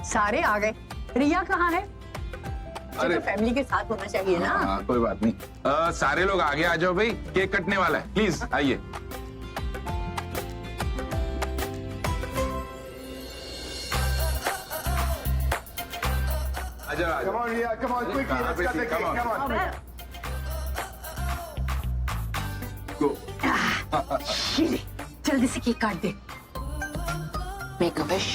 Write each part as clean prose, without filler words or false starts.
सारे आ गए, रिया कहाँ है? अरे तो फैमिली के साथ होना चाहिए ना। हाँ, कोई बात नहीं। सारे लोग आगे आ जाओ भाई, केक कटने वाला है, प्लीज आइए। आ जाओ, आ Come जाओ। on, Ria. Come on, quickly. Let's cut the cake. Come on. Go. शीली, जल्दी से केक काट दे। Make a wish.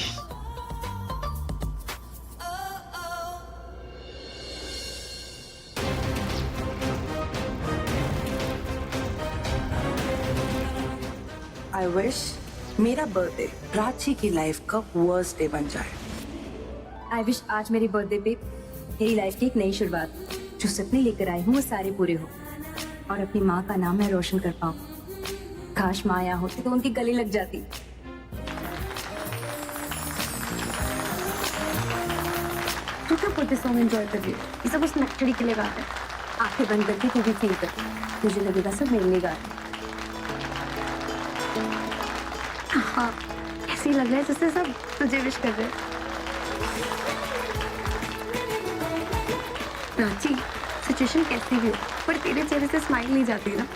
I wish मेरा बर्थडे प्राची की लाइफ का वर्स्ट डे बन जाए। आई विश आज मेरी बर्थडे पे मेरी लाइफ की एक नई शुरुआत, जो सपने लेकर आई हूँ वो सारे पूरे हो और अपनी माँ का नाम मैं रोशन कर पाऊँ। काश माँ यहाँ होती तो उनकी गले लग जाती। तू क्या बर्थडे सॉन्ग एंजॉय कर रही है? ये सब उस नकचड़ी के लिए गा रहे हैं। आंखें बंद करके तू भी फील कर, मुझे लगेगा सब मेरे लिए गा रहे हैं। हाँ, ऐसे ही लग रहा है जैसे सब तुझे विश कर रहे हैं। प्राची, सिचुएशन कैसी भी हो, पर तेरे चेहरे से स्माइल नहीं जाती ना।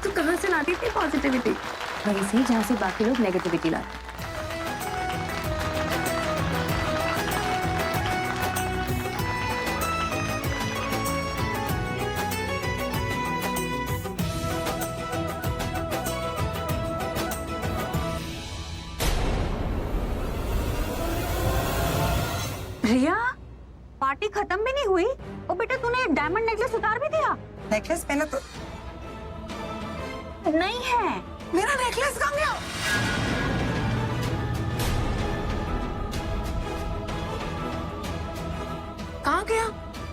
तू कहाँ से लाती थी पॉजिटिविटी? वहीं से जहाँ से बाकी लोग नेगेटिविटी लाते। रिया, पार्टी खत्म भी नहीं हुई और बेटा तूने डायमंड नेकलेस उतार भी दिया? नेकलेस पहना तो नहीं है। मेरा नेकलेस कहाँ गया? कहाँ गया?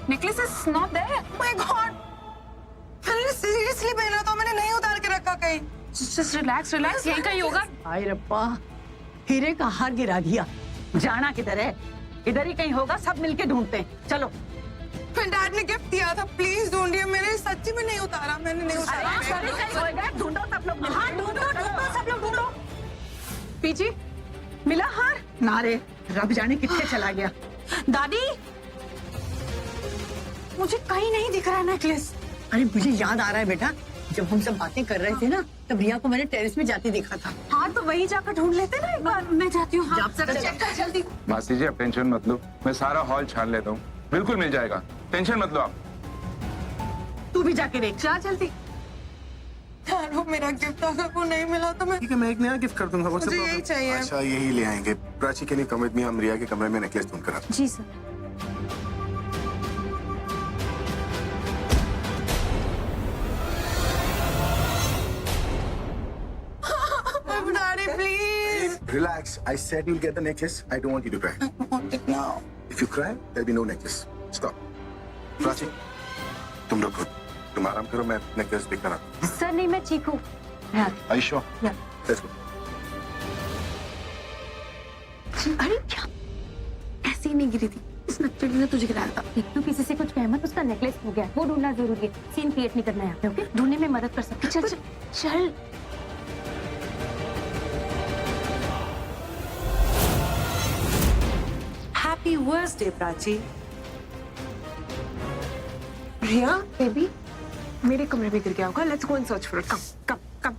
Necklace is not there. My god, मैंने सीरियसली पहना था, मैंने नहीं उतार के रखा कहीं। जस्ट रिलैक्स रिलैक्स, यहीं कहीं होगा। हाय रब्बा, हीरे का हार गिरा दिया। जाना किधर है? इधर ही कहीं होगा, सब मिलके ढूंढते हैं। चलो। फिर डैड ने गिफ्ट दिया था, प्लीज ढूंढिए। मैंने सच्ची में नहीं उतारा, मैंने नहीं उतारा। अरे कहीं होगा, ढूंढो सब लोग। हाँ ढूंढो ढूंढो सब लोग ढूंढो। पीजी, मिला हार? ना रे, रब जाने कितने चला गया। दादी, मुझे कहीं नहीं दिख रहा नेकलेस। अरे मुझे याद आ रहा है बेटा, जब हम सब बातें कर रहे थे ना, तब रिया को मैंने टेरेस में जाती देखा था। हाँ तो वहीं जाकर ढूंढ लेते ना एक बार। मैं जाती हूँ। हाँ, चेक कर जल्दी। मासी जी, आप टेंशन मत लो, मैं सारा हॉल छान लेता हूँ, बिल्कुल मिल जाएगा, टेंशन मत लो आप। तू भी जाके देख, जा जल्दी। यार वो मेरा गिफ्ट अगर वो नहीं मिला तो मैं ठीक है, मैं एक नया गिफ्ट कर दूंगा। मुझे यही चाहिए। अच्छा, यही ले आएंगे। प्राची के लिए कम विद मी, हम रिया के कमरे में नेकलेस ढूंढ कर आते हैं। जी sir. Daddy, please. Relax. I said you'll get the necklace. I don't want you to cry. I want it now. If you cry, there'll be no necklace. Stop. Prachi, तुम रुको, तुम आराम करो, मैं नेकलेस देखकर आता हूँ। सर नहीं, मैं ठीक हूँ। Are you sure? Yeah. Let's go. अरे क्या, ऐसे ही नहीं गिरी थी, इस नकचड़ी ने तुझे गिराया था। तू किसी से कुछ कह मत, उसका नेकलेस हो गया, वो ढूंढना जरूरी है। सीन क्रिएट नहीं करना है यहाँ पे, ओके? ढूंढने में मदद कर सकती। चल चल चल। Happy birthday, Prachi. Riya, baby, मेरे कमरे में गिर गया होगा। Let's go and search for it. Come come come.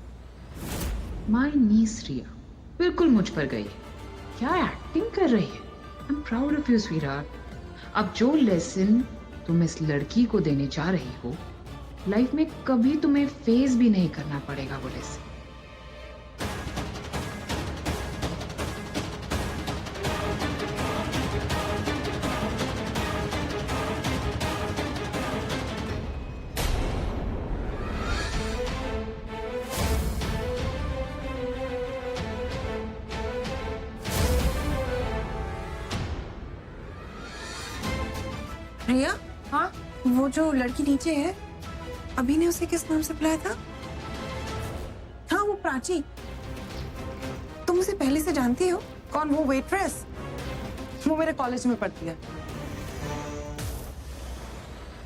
My niece Riya बिल्कुल मुझ पर गई है। क्या एक्टिंग कर रही है। I am proud of you sweetheart. अब जो लेसन तुम इस लड़की को देने जा रही हो, लाइफ में कभी तुम्हें फेस भी नहीं करना पड़ेगा वो लेसन। रिया, हाँ, वो जो लड़की नीचे है, अभी ने उसे किस नाम से बुलाया था? हाँ, वो प्राची। तुम उसे पहले से जानती हो? कौन, वो वेट्रेस? वो मेरे कॉलेज में पढ़ती है।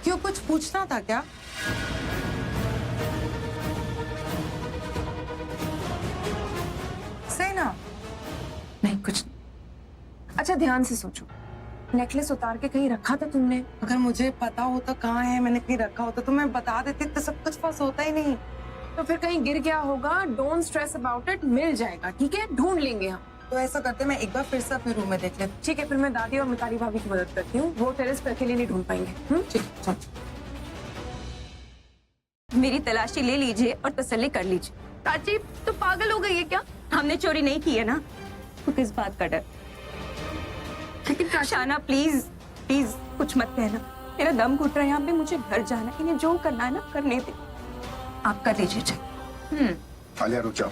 क्यों, कुछ पूछना था क्या? सही ना? नहीं, कुछ नहीं। अच्छा, ध्यान से सोचो। नेकलेस उतार के कहीं रखा था तुमने? अगर मुझे पता होता कहाँ है, मैंने कहीं रखा होता तो मैं बता देती, तो सब कुछ पास होता ही नहीं। तो फिर कहीं गिर गया होगा। डोंट स्ट्रेस अबाउट इट, मिल जाएगा, ठीक है? ढूंढ लेंगे हम। तो ऐसा करते, मैं एक बार फिर से अपने रूम में देख लेती। ठीक है, फिर मैं दादी और मिताली भाभी की मदद करती हूँ। वो टेरेस पे अकेले नहीं ढूंढ पाएंगे। ठीक है, चल। मेरी तलाशी ले लीजिए और तसल्ली कर लीजिए। प्राची तो पागल हो गई है क्या? हमने चोरी नहीं की है ना, तो किस बात का डर? लेकिन शाना प्लीज प्लीज कुछ मत कहना, मेरा दम घुट रहा है यहाँ पे, मुझे घर जाना है। इन्हें जो करना है ना करने दे, आप कर लीजिए। चल आलिया रुक जाओ।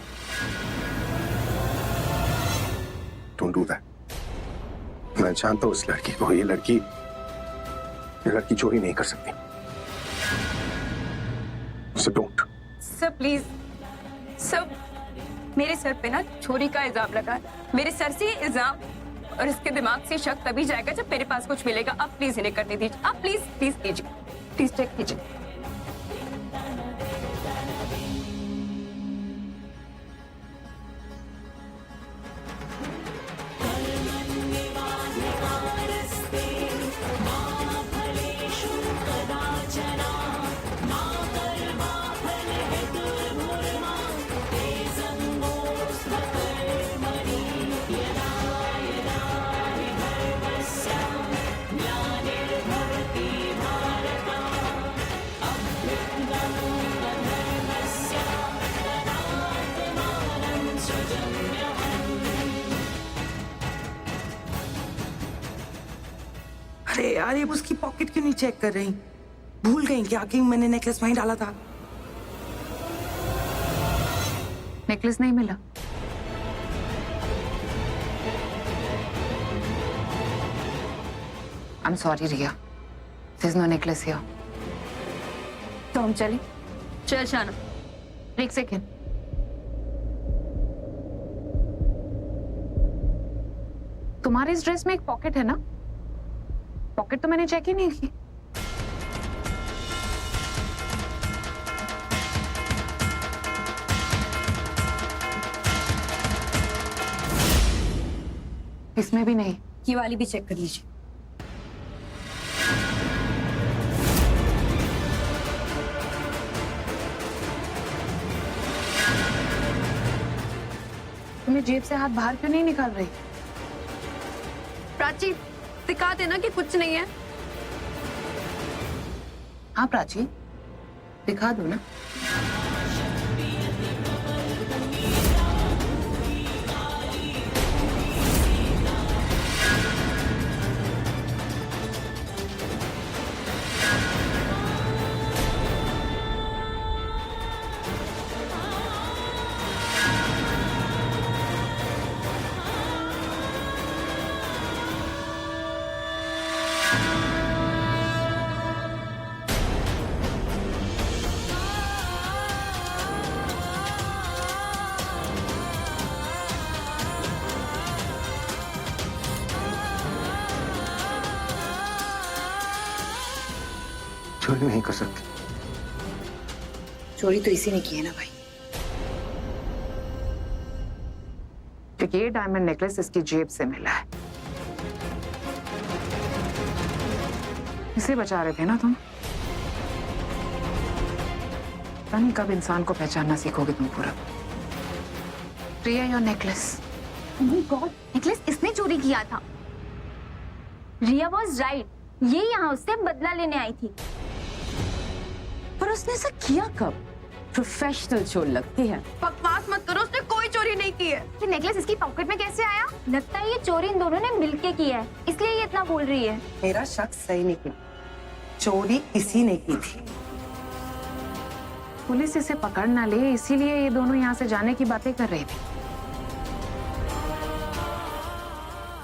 Don't do that. मैं जानता हूँ इस लड़की को, ये लड़की चोरी नहीं कर सकती। So don't. Sir please sir, मेरे सर पे ना चोरी का इल्जाम लगा है। मेरे सर से ये इल्जाम और इसके दिमाग से शक तभी जाएगा जब मेरे पास कुछ मिलेगा। आप प्लीज इन्हें करने दीजिए, आप प्लीज प्लीज कीजिए, प्लीज चेक कीजिए। अरे यार, ये उसकी पॉकेट क्यों नहीं चेक कर रही? भूल गई क्या कि मैंने नेकलेस वहीं डाला था? नेकलेस नहीं मिला। I'm sorry, Riya. There's no necklace here. तो हम चले? चल शाना। एक सेकेंड। तुम्हारे इस ड्रेस में एक पॉकेट है ना? पॉकेट तो मैंने चेक ही नहीं की। इसमें भी नहीं। ये वाली भी चेक कर लीजिए। तुम्हें जेब से हाथ बाहर क्यों नहीं निकाल रही? प्राची दिखा देना कि कुछ नहीं है। हाँ प्राची, दिखा दो ना। चोरी नहीं कर सकती। चोरी तो इसी ने की है ना भाई, क्योंकि ये डायमंड नेकलेस इसकी जेब से मिला है। इसे बचा रहे थे ना तुम? पता नहीं कब इंसान को पहचानना सीखोगे तुम पूरा। प्रिया, योर नेकलेस। गॉड, नेकलेस इसने चोरी किया था। रिया वाज राइट, ये यहाँ उससे बदला लेने आई थी। पर उसने ऐसा किया कब? प्रोफेशनल चोर लगती है। बकवास मत करो, उसने कोई चोरी नहीं की है। ये नेकलेस इसकी पॉकेट में कैसे आया? लगता है ये चोरी इन दोनों ने मिलके की है, इसलिए ये इतना बोल रही है। मेरा शक सही निकला, चोरी इसी ने की थी। पुलिस इसे पकड़ ना ले, इसीलिए ये दोनों यहाँ से जाने की बातें कर रही थी।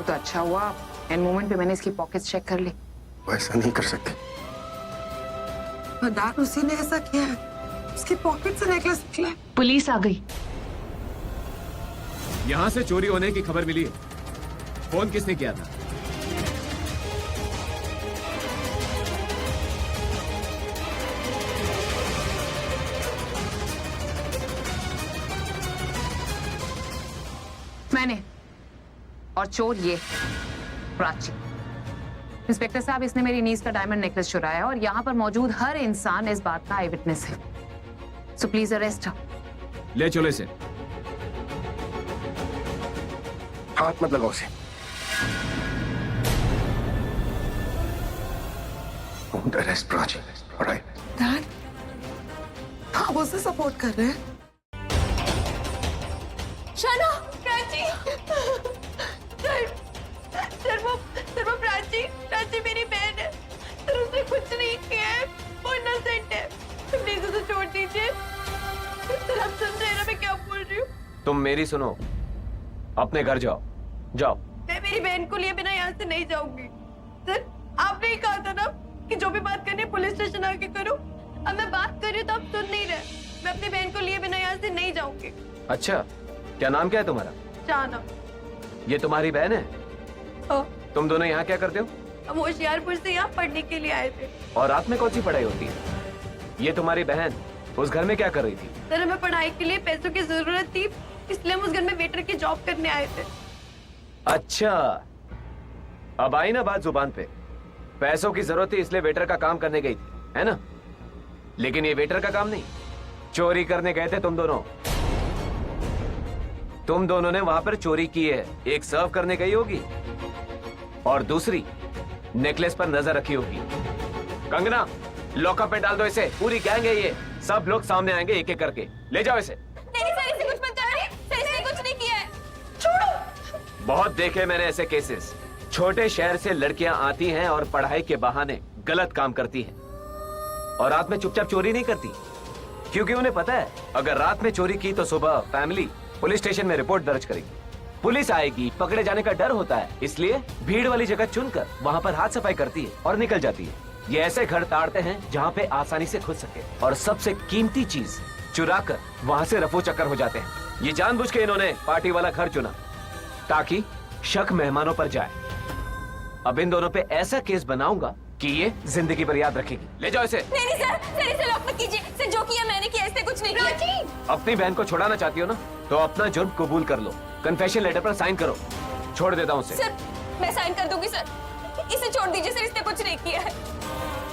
तो अच्छा हुआ एंड मोमेंट पे मैंने इसकी पॉकेट्स चेक कर ली। वो ऐसा नहीं कर सकते। मदार, उसी ने ऐसा किया है। उसकी पॉकेट से नेकलेस निकला। पुलिस आ गई। यहाँ से चोरी होने की खबर मिली है। फोन किसने किया था? मैंने। और चोर ये प्राची। इंस्पेक्टर साहब, इसने मेरी नीज का डायमंड नेकलेस चुराया और यहाँ पर मौजूद हर इंसान इस बात का आई विटनेस है। सो प्लीज अरेस्ट हर। ले चलो इसे। हाथ मत लगाओ उसे। Don't arrest Prachi. All right? Dad, आप उसे सपोर्ट कर रहे हैं? शना, प्राची, सर वो प्राची मेरी बहन है। सर उसने कुछ नहीं किया है, वो इनोसेंट है। प्लीज उसे छोड़ दीजिए। सर आप समझ रहे हैं ना मैं क्या बोल रही हूँ? तुम मेरी सुनो, अपने घर जाओ, जाओ। मैं मेरी बहन को लिए बिना यहाँ से नहीं जाऊंगी। सर आपने ही कहा था ना कि जो भी बात करनी है पुलिस स्टेशन आके करो। अब मैं बात कर रही हूँ तो आप सुन नहीं रहे। मैं अपनी बहन को लिए बिना यहाँ से नहीं जाऊंगी। अच्छा, क्या नाम क्या है तुम्हारा? जाना। ये तुम्हारी बहन है? हाँ। तुम दोनों यहाँ क्या करते हो? हम होशियारपुर से यहाँ पढ़ने के लिए आए थे। और रात में कौन सी पढ़ाई होती है? ये तुम्हारी बहन उस घर में क्या कर रही थी? सर हमें पढ़ाई के लिए पैसों की जरूरत थी, इसलिए हम उस घर में वेटर की जॉब करने आए थे। अच्छा, अब आई ना बात जुबान पे। पैसों की जरूरत थी इसलिए वेटर का काम करने गई थी, है ना? लेकिन ये वेटर का काम नहीं, चोरी करने गए थे तुम दोनों। तुम दोनों ने वहां पर चोरी की है। एक सर्व करने गई होगी और दूसरी नेकलेस पर नजर रखी होगी। कंगना, लॉकअप में डाल दो इसे। पूरी गैंग है ये, सब लोग सामने आएंगे एक एक करके। ले जाओ इसे। नहीं सर, इसे कुछ मत करिए। सर इसने कुछ नहीं किया है। छोड़ो। बहुत देखे मैंने ऐसे केसेस। छोटे शहर से लड़कियां आती हैं और पढ़ाई के बहाने गलत काम करती हैं और रात में चुपचाप चोरी नहीं करती, क्योंकि उन्हें पता है अगर रात में चोरी की तो सुबह फैमिली पुलिस स्टेशन में रिपोर्ट दर्ज करेगी। पुलिस आएगी, पकड़े जाने का डर होता है, इसलिए भीड़ वाली जगह चुनकर वहां पर हाथ सफाई करती है और निकल जाती है। ये ऐसे घर ताड़ते हैं जहाँ पे आसानी से घुस सके और सबसे कीमती चीज चुरा कर वहां से रफू चक्कर हो जाते हैं। ये जानबूझ के इन्होंने पार्टी वाला घर चुना ताकि शक मेहमानों पर जाए। अब इन दोनों पे ऐसा केस बनाऊंगा कि ये जिंदगी भर याद रखेगी। ले जाओ इसे। नहीं सर इसे लॉक मत कीजिए। सर जो किया मैंने किया, इसने कुछ नहीं किया। अपनी बहन को छुड़ाना चाहती हो ना, तो अपना जुर्म कबूल कर लो। कन्फेशन लेटर पर साइन करो। छोड़ देता हूँ उसे। सर मैं साइन कर दूंगी। सर इसे छोड़ दीजिए। सर इसने कुछ नहीं किया है।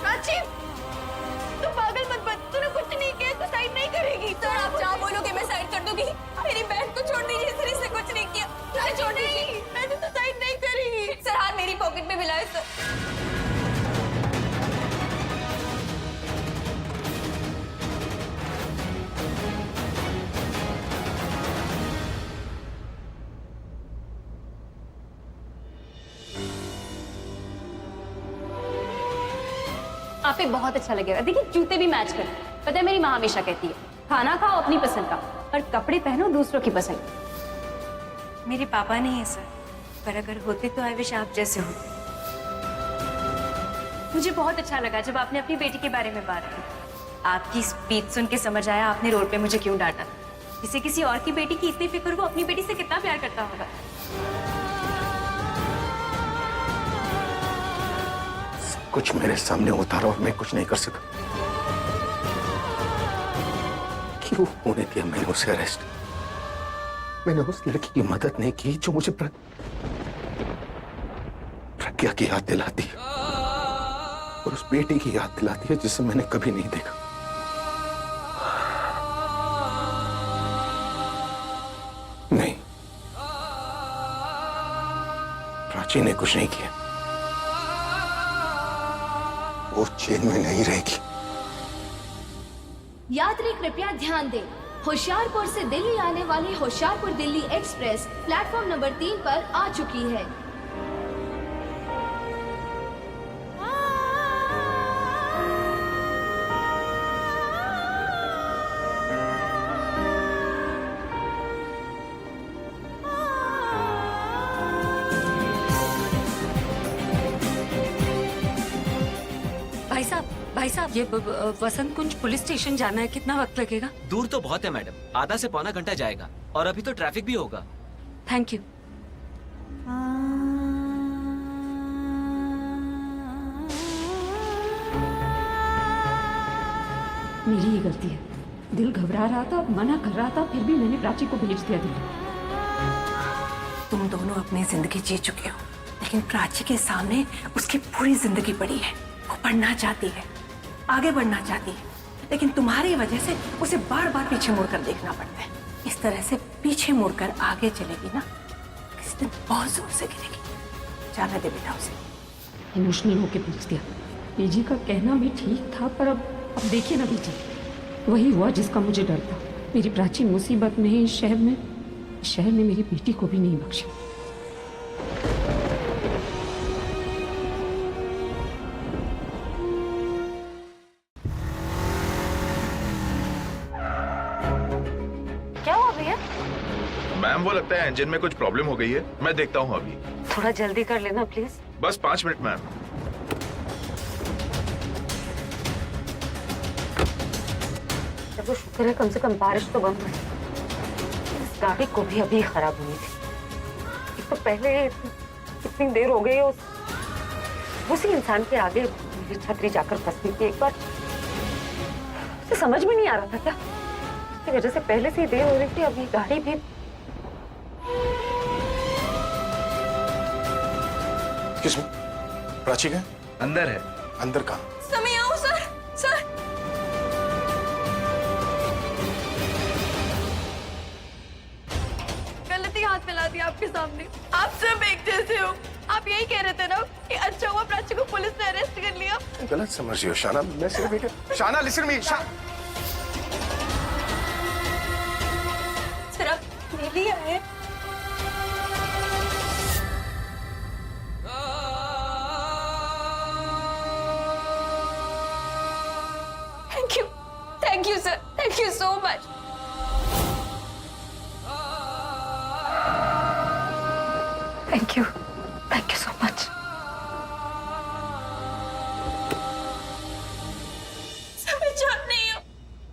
प्राची, तू पागल मत बन। तूने कुछ नहीं किया तो साइन नहीं करेगी। सर आप जहाँ बोलोगे मैं साइन कर दूंगी। मेरी बहन को छोड़ दीजिए। सर इसने कुछ नहीं किया। छोड़ दीजिए। मैंने तो साइन नहीं करी। सर हाथ मेरी पॉकेट में मिलाए। सर आप पे बहुत अच्छा लगेगा। देखिए जूते भी मैच करते हैं। पता है मेरी माँ हमेशा कहती है खाना खाओ अपनी पसंद का और कपड़े पहनो दूसरों की पसंद। मेरे पापा नहीं है सर, पर अगर होते तो आई विश आप जैसे होते। मुझे बहुत अच्छा लगा जब आपने अपनी बेटी के बारे में बात की। आपकी स्पीच सुन के समझ आया आपने रोड पे मुझे क्यों डांटा। किसी और की बेटी की इतनी फिक्र, वो अपनी बेटी से कितना प्यार करता होगा। कुछ मेरे सामने उतारा और मैं कुछ नहीं कर सका। क्यों होने दिया मैंने उसे अरेस्ट? मैंने उस लड़की की मदद नहीं की जो मुझे प्रज्ञा की याद दिलाती है और उस बेटी की याद दिलाती है जिसे मैंने कभी नहीं देखा। नहीं, प्राची ने कुछ नहीं किया। वो जेल में नहीं रहेगी। यात्री कृपया ध्यान दें, होशियारपुर से दिल्ली आने वाली Hoshiarpur Delhi express platform number 3 पर आ चुकी है। भाई साहब ये वसंत कुंज पुलिस स्टेशन जाना है, कितना वक्त लगेगा? दूर तो बहुत है मैडम, आधा से पौना घंटा जाएगा और अभी तो ट्रैफिक भी होगा। Thank you. मेरी ही गलती है, दिल घबरा रहा था, मना कर रहा था, फिर भी मैंने प्राची को भेज दिया दिल्ली। तुम दोनों अपनी जिंदगी जी चुके हो, लेकिन प्राची के सामने उसकी पूरी जिंदगी पड़ी है। वो पढ़ना चाहती है, आगे बढ़ना चाहती है, लेकिन तुम्हारी वजह से उसे बार बार पीछे मुड़कर देखना पड़ता है। इस तरह से पीछे मुड़कर आगे चलेगी ना, किसी दिन बहुत जोर से गिरेगी। जाने दे बेटा उसे। इमोशनल होके पूछ दिया। बीजी का कहना भी ठीक था, पर अब देखिए ना बीजी, वही हुआ जिसका मुझे डर था। मेरी प्राची मुसीबत में है इस शहर ने मेरी बेटी को भी नहीं बख्शा। क्या हुआ भैया? मैम वो लगता है इंजन में कुछ प्रॉब्लम हो गई है, मैं देखता हूँ अभी। थोड़ा जल्दी कर लेना प्लीज। बस 5 मिनट मैम। चलो शुक्र है कम से कम बारिश तो बंद हुई। इस गाड़ी को भी अभी खराब हुई थी। एक तो पहले इतनी देर हो गई उसी इंसान के आगे मेरी छतरी जाकर फंसनी थी एक बार। तो समझ में नहीं आ रहा था क्या की वजह से पहले से ही देर हो रही थी। अभी गाड़ी भी किसमें? प्राची का अंदर है। अंदर कहाँ? समय आओ सर। सर गलती हाथ मिला दी आपके सामने। आप सब एक जैसे हो। आप यही कह रहे थे ना कि अच्छा हुआ प्राची को पुलिस ने अरेस्ट कर लिया। गलत समझ रही हो शाना, मैं सिर्फ एक शाना लिसन मी सर आप ले लिया है। Thank you sir, thank you so much. Thank you so much. मैं जान नहीं हूँ,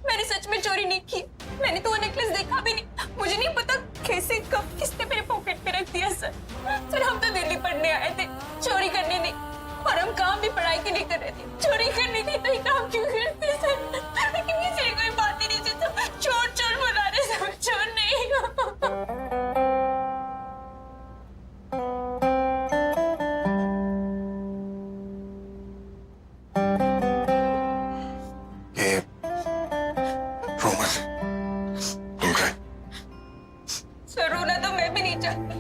मैंने सच में चोरी नहीं की। मैंने तो वो नेकलेस देखा भी नहीं। मुझे नहीं पता कैसे कब किसने मेरे पॉकेट में रख दिया। सर सर हम तो दिल्ली पढ़ने आए थे, चोरी करने नहीं। और हम काम भी पढ़ाई के लिए कर रहे थे, चोरी करनी थी तो ये काम क्यों करते सर? लेकिन किसी ने कोई बात ही नहीं की। सब चोर चोर बुला रहे, सब चोर नहीं हो। ये रोमन तुम क्या? सर रोना तो मैं भी नहीं चाहती।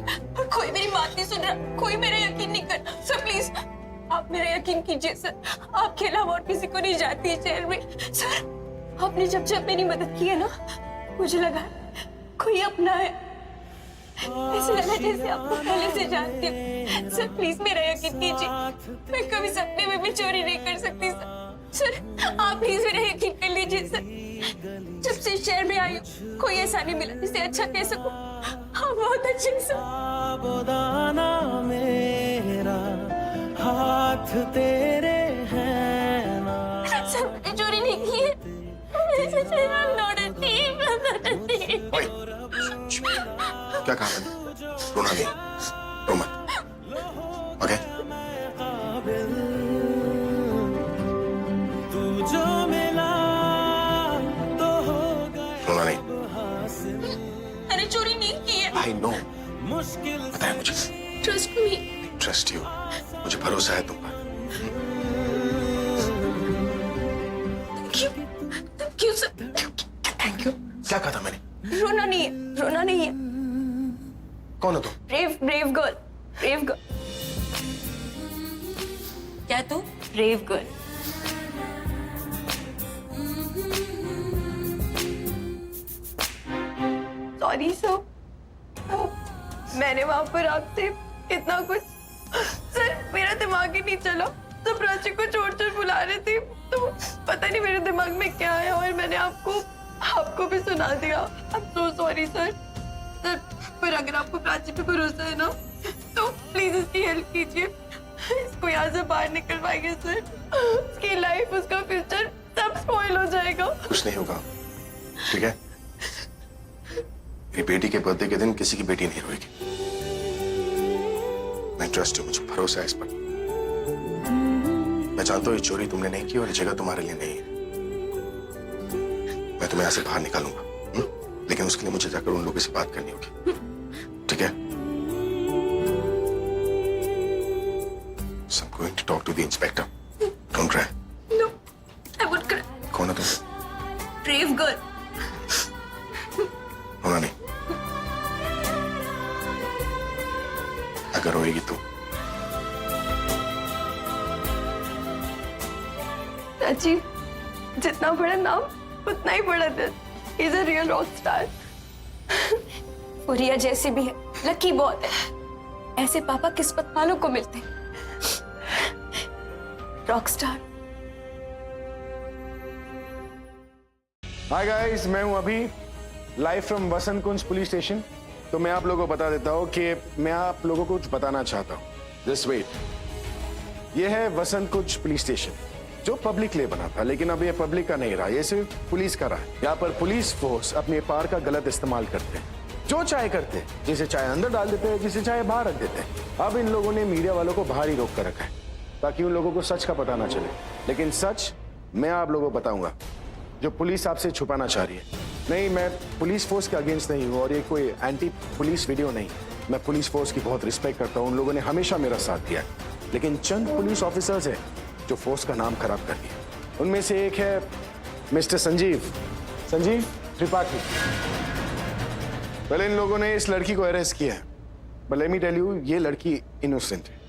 कोई मेरी बात नहीं सुन रहा, कोई मेरा यकीन नहीं कर रहा। सर प्लीज आप मेरा यकीन कीजिए सर। आपके अलावा और किसी को नहीं जाती है शहर में। सर आपने जब जब मेरी मदद की है ना, मुझे लगा कोई अपना है। ऐसे लगा जैसे आपको पहले से जानती हूँ। सर प्लीज मेरा यकीन कीजिए, मैं कभी सपने में भी चोरी नहीं कर सकती सर। सर आप प्लीज मेरा यकीन कर लीजिए सर। जब से शहर में आई हूँ कोई ऐसा नहीं मिला जिसे अच्छा कह सकूं। हाँ बहुत अच्छे सर। मेरा हाथ तेरे हैं ना। सर मैंने चोरी नहीं की है। क्या कहा मैंने? रोना नहीं, रो मत। ओके? रोना नहीं। मैंने चोरी नहीं की है। आई नो, पता है मुझे। Trust me. ट्रस्ट यू, मुझे भरोसा है तुम पर। Thank you sir. Thank you. क्या कहा था मैंने? रोना नहीं है, रोना नहीं है। कौन हो तुम? Brave girl, brave girl. क्या तू? Brave girl. सॉरी सर, मैंने वहां पर आपसे इतना कुछ। सर मेरा दिमाग ही नहीं चला। तो प्राची को चोर चोर बुला रहे थे, तो पता नहीं मेरे दिमाग में क्या है और मैंने आपको भी सुना दिया। I am so sorry sir. Sir पर अगर आपको प्राची पे भरोसा है ना, तो प्लीज इसकी हेल्प कीजिए। इसको यहाँ से बाहर निकलवाइए सर। उसकी लाइफ, उसका फ्यूचर सब स्पॉइल हो जाएगा। कुछ नहीं होगा, ठीक है? मेरी बेटी के बर्थडे के दिन किसी की बेटी नहीं रोएगी। मैं ट्रस्ट हूँ, मुझे भरोसा है इस पर। मैं जानता हूँ ये चोरी तुमने नहीं की और ये जगह तुम्हारे लिए नहीं है। मैं तुम्हें यहाँ से बाहर निकालूंगा, लेकिन उसके लिए मुझे जाकर उन लोगों से बात करनी होगी, ठीक है? So I'm going to talk to the inspector. Don't cry. No, I would cry. कौन है तुम? Brave girl. होना नहीं। अगर रोएगी तो चाची, जितना बड़ा नाम उतना ही बड़ा दिल। He's a real rock star. वो रिया जैसी भी है, लकी बहुत है। ऐसे पापा किस्मत वालों को मिलते हैं। Rock star. हाय गाइस, मैं हूं अभी live from Vasant Kunj police station. तो मैं आप लोगों को बता देता हूं कि मैं आप लोगों को कुछ बताना चाहता हूं। Just wait. ये है वसंत कुंज पुलिस स्टेशन, जो पब्लिक के लिए बना था, लेकिन अब ये पब्लिक का नहीं रहा, ये सिर्फ पुलिस का रहा है। यहाँ पर पुलिस फोर्स अपने पावर का गलत इस्तेमाल करते हैं, जो चाहे करते हैं, जिसे चाहे अंदर डाल देते हैं, जिसे चाहे बाहर रख देते हैं। अब इन लोगों ने मीडिया वालों को बाहर ही रोक कर रखा है, ताकि उन लोगों को सच का पता ना चले। लेकिन सच मैं आप लोगों को बताऊंगा, जो पुलिस आपसे छुपाना चाह रही है। नहीं, मैं पुलिस फोर्स के अगेंस्ट नहीं हूँ, और ये कोई एंटी पुलिस वीडियो नहीं। मैं पुलिस फोर्स की बहुत रिस्पेक्ट करता हूँ, उन लोगों ने हमेशा मेरा साथ दिया है। लेकिन चंद पुलिस ऑफिसर्स हैं जो फोर्स का नाम खराब कर दिया। उनमें से एक है मिस्टर संजीव त्रिपाठी। पहले इन लोगों ने इस लड़की को अरेस्ट किया है, but let me tell you, ये लड़की इनोसेंट है।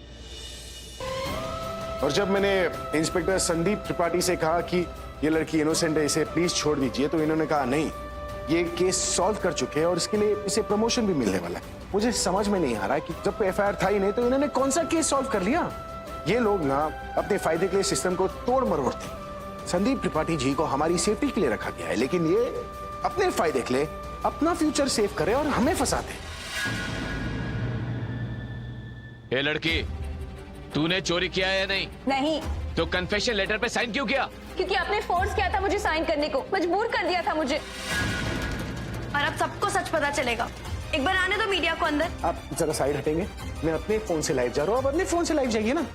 और जब मैंने इंस्पेक्टर संदीप त्रिपाठी से कहा कि ये लड़की इनोसेंट है, इसे प्लीज छोड़ दीजिए, तो इन्होंने कहा नहीं, ये केस सॉल्व कर चुके हैं और इसके लिए इसे प्रमोशन भी मिलने वाला है। मुझे समझ में नहीं आ रहा है कि जब एफआईआर था ही नहीं, तो इन्होंने कौन सा केस सॉल्व कर लिया। ये लोग ना अपने फायदे के लिए सिस्टम को तोड़ मरोड़ते। संदीप त्रिपाठी जी को हमारी सेफ्टी के लिए रखा गया है, लेकिन ये अपने फायदे के लिए अपना फ्यूचर सेव करे और हमें फंसाते। ये लड़की, तूने चोरी किया है या नहीं? नहीं। तो कन्फेशन लेटर पे साइन क्यों किया? क्योंकि आपने फोर्स किया था मुझे साइन करने को, मजबूर कर दिया था मुझे। और अब सबको सच पता चलेगा। एक बार आने दो मीडिया को अंदर। आप जरा साइड हटेंगे, मैं अपने फोन से लाइव जा रहा हूँ, आप अपने फोन से लाइव जाइए ना।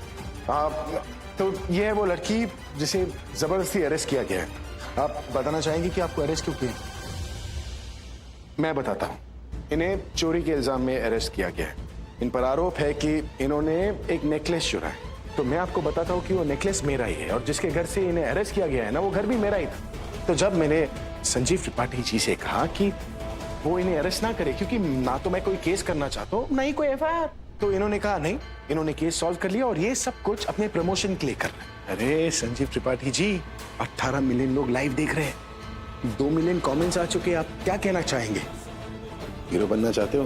तो ये है वो लड़की जिसे जबरदस्ती अरेस्ट किया गया है। आप बताना चाहेंगे कि आपको अरेस्ट क्यों किया? मैं बताता हूँ। इन्हें चोरी के इल्जाम में अरेस्ट किया गया है। इन पर आरोप है कि इन्होंने एक नेकलेस चुराया है। तो मैं आपको बताता हूँ कि वो नेकलेस मेरा ही है, और जिसके घर से इन्हें अरेस्ट किया गया है ना, वो घर भी मेरा ही था। तो जब मैंने संजीव त्रिपाठी जी से कहा कि वो इन्हें अरेस्ट ना करे, क्योंकि ना तो मैं कोई केस करना चाहता हूँ, ना ही कोई एफआईआर, तो इन्होंने कहा नहीं, इन्होंने केस सॉल्व कर लिया और ये सब कुछ अपने प्रमोशन के लिए कर रहे हैं। अरे संजीव त्रिपाठी जी, 18 मिलियन लोग लाइव देख रहे हैं, 2 मिलियन कमेंट्स आ चुके हैं, आप क्या कहना चाहेंगे? हीरो बनना चाहते हो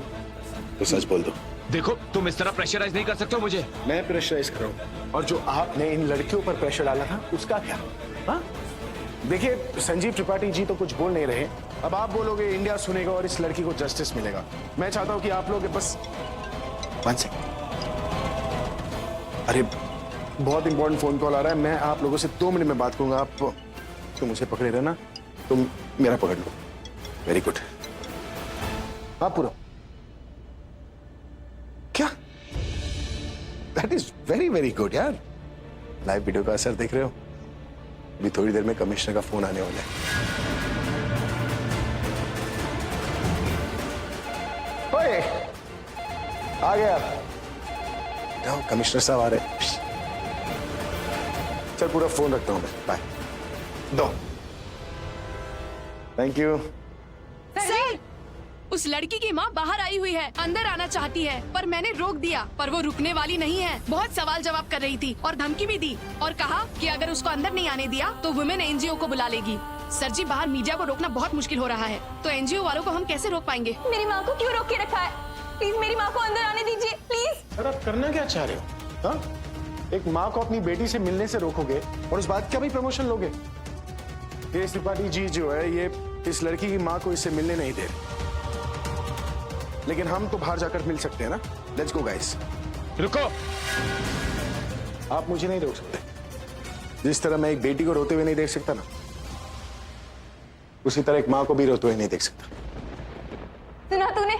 तो सच बोल दो। देखो, तुम इस तरह प्रेशराइज नहीं कर सकते हो मुझे। मैं प्रेशराइज कर रहा हूँ, और जो आपने इन लड़कियों पर प्रेशर डाला था उसका क्या? हाँ, देखिए संजीव त्रिपाठी जी तो कुछ बोल नहीं रहे, अब आप बोलोगे, इंडिया सुनेगा और इस लड़की को जस्टिस मिलेगा। मैं चाहता हूं कि आप लोग बस 1 सेकंड, अरे बहुत इंपॉर्टेंट फोन कॉल आ रहा है, मैं आप लोगों से 2 मिनट में बात करूंगा। आप तुम मुझे पकड़े रहना, तुम मेरा पकड़ लो। Very good. आप पूरा क्या? That is very very good यार। लाइव वीडियो का असर देख रहे हो? अभी थोड़ी देर में कमिश्नर का फोन आने वाला है। ओए, आ गया। जाओ, कमिश्नर साहब आ रहे हैं। चल, पूरा फोन रखता हूं मैं। बाय। दो। Thank you. सर, उस लड़की की माँ बाहर आई हुई है, अंदर आना चाहती है, पर मैंने रोक दिया। पर वो रुकने वाली नहीं है, बहुत सवाल जवाब कर रही थी और धमकी भी दी, और कहा कि अगर उसको अंदर नहीं आने दिया तो वुमेन एनजीओ को बुला लेगी। सर जी, बाहर मीडिया को रोकना बहुत मुश्किल हो रहा है, तो एनजीओ वालों को हम कैसे रोक पाएंगे? मेरी माँ को क्यों रोक के रखा है? प्लीज मेरी माँ को अंदर आने दीजिए, प्लीज। सर, आप करना क्या चाह रहे हो? हाँ? एक माँ को अपनी बेटी से मिलने से रोकोगे और उस बात का भी प्रमोशन लोगे? ये त्रिपाठी जी जो है, ये इस लड़की की माँ को इससे मिलने नहीं दे रहे, लेकिन हम तो बाहर जाकर मिल सकते हैं ना। Let's go guys. रुको, आप मुझे नहीं रोक सकते। जिस तरह मैं एक बेटी को रोते हुए नहीं देख सकता ना, उसी तरह एक माँ को भी रोते हुए नहीं देख सकता। सुना तूने?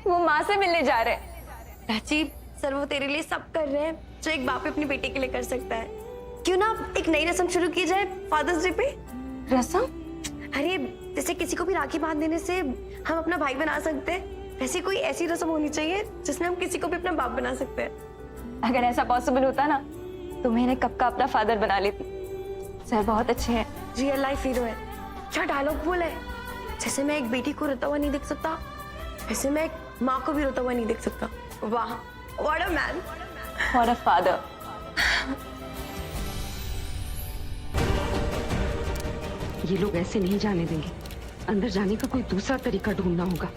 वो माँ से मिलने जा रहे हैं। प्राची, सर वो तेरे लिए सब कर रहे हैं जो एक बाप अपनी बेटी के लिए कर सकता है। क्यों ना एक नई रस्म शुरू की जाए फादर्स डे पे? रस्म? अरे जैसे किसी को भी राखी बांध देने से हम अपना भाई बना सकते हैं, वैसे कोई ऐसी रस्म होनी चाहिए जिसमें हम किसी को भी अपना बाप बना सकते हैं। अगर ऐसा पॉसिबल होता ना तुम्हें इन्हें कब का अपना फादर बना लेती। सर बहुत अच्छे हैं। रियल लाइफ हीरो है। क्या डायलॉग बोला है। जैसे मैं एक बेटी को रोता हुआ नहीं देख सकता, वैसे मैं एक माँ को भी रोता हुआ नहीं देख सकता। वाह, what a man, what a father. ये लोग ऐसे नहीं जाने देंगे। अंदर जाने का कोई दूसरा तरीका ढूंढना होगा।